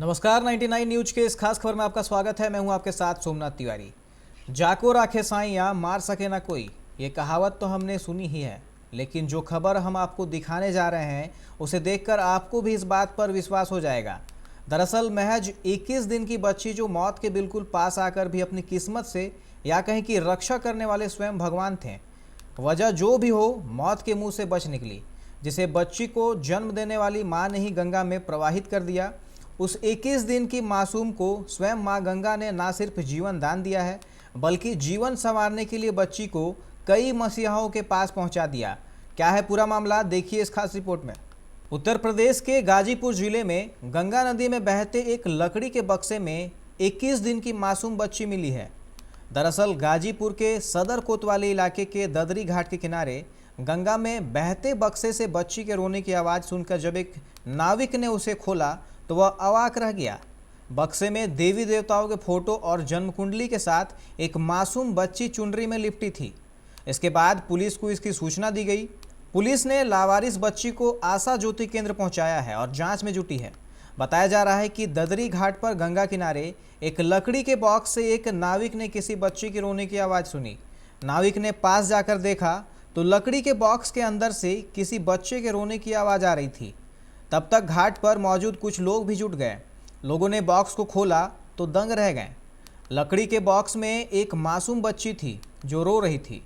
नमस्कार, 99 न्यूज के इस खास खबर में आपका स्वागत है। मैं हूं आपके साथ सोमनाथ तिवारी। जाको राखे साइयां मार सके ना कोई, ये कहावत तो हमने सुनी ही है, लेकिन जो खबर हम आपको दिखाने जा रहे हैं उसे देखकर आपको भी इस बात पर विश्वास हो जाएगा। दरअसल महज 21 दिन की बच्ची जो मौत के बिल्कुल पास आकर भी अपनी किस्मत से या कहीं की रक्षा करने वाले स्वयं भगवान थे। वजह जो भी हो, मौत के मुंह से बच निकली। जिसे बच्ची को जन्म देने वाली मां ने ही गंगा में प्रवाहित कर दिया। उस 21 दिन की मासूम को स्वयं मां गंगा ने ना सिर्फ जीवन दान दिया है, बल्कि जीवन संवारने के लिए बच्ची को कई मसीहाओं के पास पहुंचा दिया। क्या है पूरा मामला, देखिए इस खास रिपोर्ट में। उत्तर प्रदेश के गाजीपुर जिले में गंगा नदी में बहते एक लकड़ी के बक्से में 21 दिन की मासूम बच्ची मिली है। दरअसल गाजीपुर के सदर कोतवाली इलाके के ददरी घाट के किनारे गंगा में बहते बक्से से बच्ची के रोने की आवाज़ सुनकर जब एक नाविक ने उसे खोला तो वह अवाक रह गया। बक्से में देवी देवताओं के फोटो और जन्म कुंडली के साथ एक मासूम बच्ची चुनरी में लिपटी थी। इसके बाद पुलिस को इसकी सूचना दी गई। पुलिस ने लावारिस बच्ची को आशा ज्योति केंद्र पहुंचाया है और जांच में जुटी है। बताया जा रहा है कि ददरी घाट पर गंगा किनारे एक लकड़ी के बॉक्स से एक नाविक ने किसी बच्ची के रोने की आवाज़ सुनी। नाविक ने पास जाकर देखा तो लकड़ी के बॉक्स के अंदर से किसी बच्चे के रोने की आवाज़ आ रही थी। तब तक घाट पर मौजूद कुछ लोग भी जुट गए। लोगों ने बॉक्स को खोला तो दंग रह गए। लकड़ी के बॉक्स में एक मासूम बच्ची थी जो रो रही थी।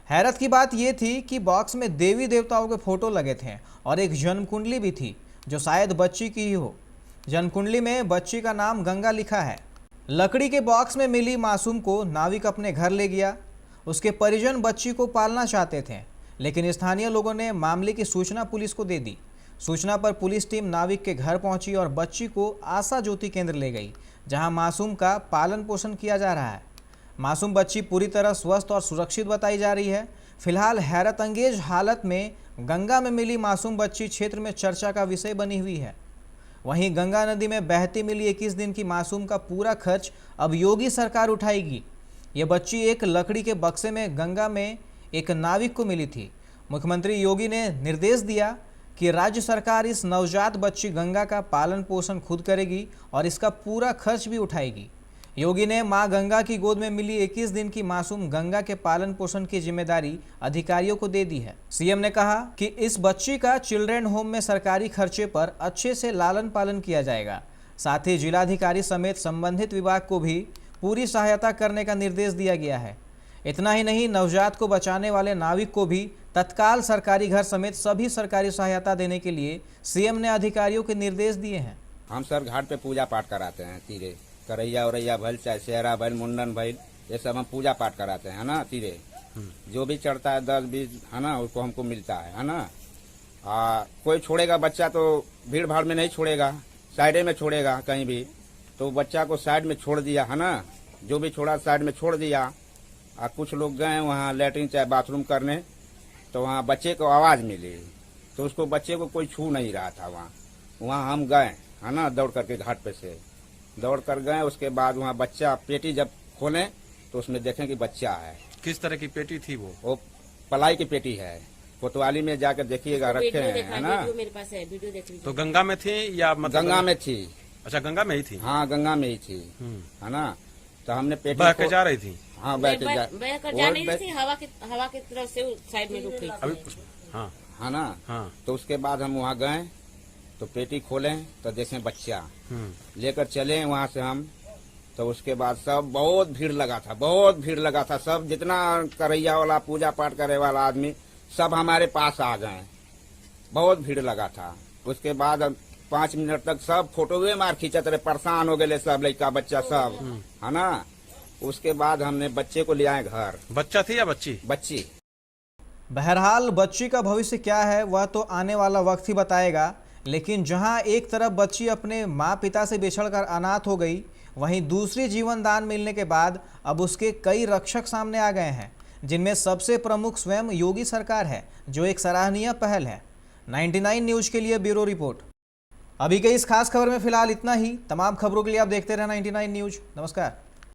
हैरत की बात यह थी कि बॉक्स में देवी देवताओं के फोटो लगे थे और एक जन्म कुंडली भी थी जो शायद बच्ची की ही हो। जन्म कुंडली में बच्ची का नाम गंगा लिखा है। लकड़ी के बॉक्स में मिली मासूम को नाविक अपने घर ले गया। उसके परिजन बच्ची को पालना चाहते थे, लेकिन स्थानीय लोगों ने मामले की सूचना पुलिस को दे दी। सूचना पर पुलिस टीम नाविक के घर पहुंची और बच्ची को आशा ज्योति केंद्र ले गई, जहां मासूम का पालन पोषण किया जा रहा है। मासूम बच्ची पूरी तरह स्वस्थ और सुरक्षित बताई जा रही है। फिलहाल हैरत अंगेज हालत में गंगा में मिली मासूम बच्ची क्षेत्र में चर्चा का विषय बनी हुई है। वहीं गंगा नदी में बहती मिली 21 दिन की मासूम का पूरा खर्च अब योगी सरकार उठाएगी। ये बच्ची एक लकड़ी के बक्से में गंगा में एक नाविक को मिली थी। मुख्यमंत्री योगी ने निर्देश दिया कि राज्य सरकार इस नवजात बच्ची गंगा का पालन पोषण खुद करेगी और इसका पूरा खर्च भी उठाएगी। योगी ने मां गंगा की गोद में मिली 21 दिन की मासूम गंगा के पालन पोषण की जिम्मेदारी अधिकारियों को दे दी है। सीएम ने कहा कि इस बच्ची का चिल्ड्रेन होम में सरकारी खर्चे पर अच्छे से लालन पालन किया जाएगा। साथ ही जिलाधिकारी समेत संबंधित विभाग को भी पूरी सहायता करने का निर्देश दिया गया है। इतना ही नहीं, नवजात को बचाने वाले नाविक को भी तत्काल सरकारी घर समेत सभी सरकारी सहायता देने के लिए सीएम ने अधिकारियों के निर्देश दिए हैं। हम सर घाट पे पूजा पाठ कराते हैं। तीरे करैया उरैया भइल, चाहे सेहरा भइल, मुंडन भइल, ये सब हम पूजा पाठ कराते हैं, है ना। तीरे जो भी चढ़ता है 10-20, है ना, उसको हमको मिलता है ना। कोई छोड़ेगा बच्चा तो भीड़ भाड़ में नहीं छोड़ेगा, साइडे में छोड़ेगा कहीं भी, तो बच्चा को साइड में छोड़ दिया, है ना। जो भी छोड़ा साइड में छोड़ दिया। कुछ लोग गए वहाँ लेटरिन चाहे बाथरूम करने, तो वहाँ बच्चे को आवाज़ मिली, तो उसको बच्चे को कोई छू नहीं रहा था। वहाँ हम गए, है ना, दौड़ करके घाट पे से दौड़ कर गए। उसके बाद वहाँ बच्चा पेटी जब खोले तो उसमें देखें कि बच्चा है। किस तरह की पेटी थी वो पलाई की पेटी है। कोतवाली में जाकर देखिएगा, रखे हैं, है ना। मेरे पास है, वीडियो देख लीजिए। तो गंगा में थी या मतलब गंगा में थी। अच्छा, गंगा में ही थी। हाँ, गंगा में ही थी, है ना। तो हमने पेटी बह के जा रही थी। हाँ, बह कर जा नहीं थी, हवा की तरफ से साइड में रुक गई अभी हाँ, है ना। हाँ। तो उसके बाद हम वहाँ गए तो पेटी खोले तो देखें बच्चा। लेकर चले वहाँ से हम, तो उसके बाद सब बहुत भीड़ लगा था, बहुत भीड़ लगा था। सब जितना करैया वाला पूजा पाठ करे वाला आदमी सब हमारे पास आ गए, बहुत भीड़ लगा था। उसके बाद 5 मिनट तक सब फोटोवे मार खींचत रहे, परेशान हो गए सब लड़का बच्चा सब, है ना। उसके बाद हमने बच्चे को ले आए घर। बच्चा थी या बच्ची? बच्ची। बहरहाल बच्ची का भविष्य क्या है वह तो आने वाला वक्त ही बताएगा, लेकिन जहां एक तरफ बच्ची अपने माँ पिता से बिछड़कर अनाथ हो गई, वहीं दूसरी जीवन दान मिलने के बाद अब उसके कई रक्षक सामने आ गए हैं, जिनमें सबसे प्रमुख स्वयं योगी सरकार है, जो एक सराहनीय पहल है। 99 न्यूज के लिए ब्यूरो रिपोर्ट। अभी के इस खास खबर में फिलहाल इतना ही। तमाम खबरों के लिए आप देखते रहें 99 न्यूज। नमस्कार।